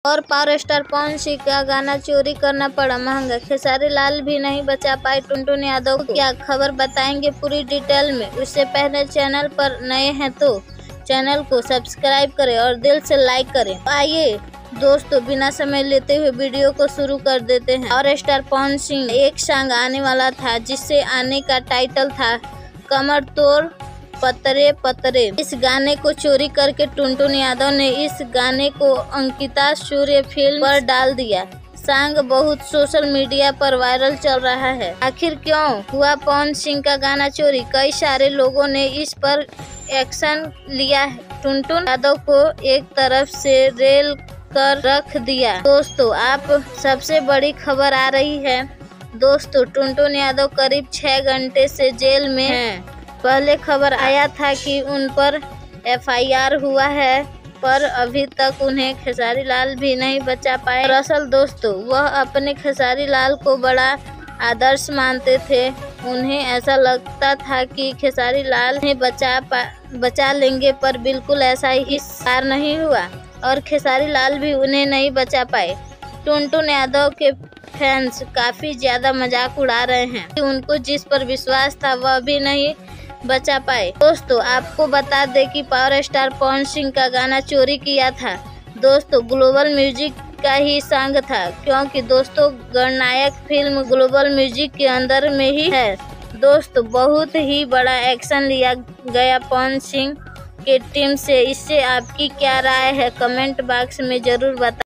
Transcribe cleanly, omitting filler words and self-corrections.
और power star Pawan Singh का गाना चोरी करना पड़ा महंगा, खेसारी लाल भी नहीं बचा पाए टुनटुन यादव को। क्या खबर बताएंगे पूरी डिटेल में। उससे पहले चैनल पर नए हैं तो चैनल को सब्सक्राइब करें और दिल से लाइक करें। आइए दोस्तों बिना समय लेते हुए वीडियो को शुरू कर देते हैं। पावर स्टार पवन सिंह एक सॉन्ग आने वाला था जिससे आने का टाइटल था कमर तोड़ पतरे पतरे। इस गाने को चोरी करके टुनटुन यादव ने इस गाने को अंकिता सूर्य फिल्म पर डाल दिया। सॉन्ग बहुत सोशल मीडिया पर वायरल चल रहा है। आखिर क्यों हुआ पवन सिंह का गाना चोरी? कई सारे लोगों ने इस पर एक्शन लिया है। टुनटुन यादव को एक तरफ से रेल कर रख दिया। दोस्तों आप सबसे बड़ी खबर आ रही है। दोस्तों टुनटुन यादव करीब 6 घंटे से जेल में हैं। पहले खबर आया था कि उन पर FIR हुआ है, पर अभी तक उन्हें खेसारी लाल भी नहीं बचा पाए। दरअसल दोस्तों वह अपने खेसारी लाल को बड़ा आदर्श मानते थे। उन्हें ऐसा लगता था कि खेसारी लाल उन्हें बचा लेंगे, पर बिल्कुल ऐसा ही इस बार नहीं हुआ और खेसारी लाल भी उन्हें नहीं बचा पाए। टुनटुन यादव के फैंस काफी ज्यादा मजाक उड़ा रहे हैं कि उनको जिस पर विश्वास था वह भी नहीं बचा पाए। दोस्तों आपको बता दें कि पावर स्टार पवन सिंह का गाना चोरी किया था। दोस्तों ग्लोबल म्यूजिक का ही सॉन्ग था, क्योंकि दोस्तों गणनायक फिल्म ग्लोबल म्यूजिक के अंदर में ही है। दोस्तों बहुत ही बड़ा एक्शन लिया गया पवन सिंह की टीम से। इससे आपकी क्या राय है कमेंट बॉक्स में जरूर बताएं।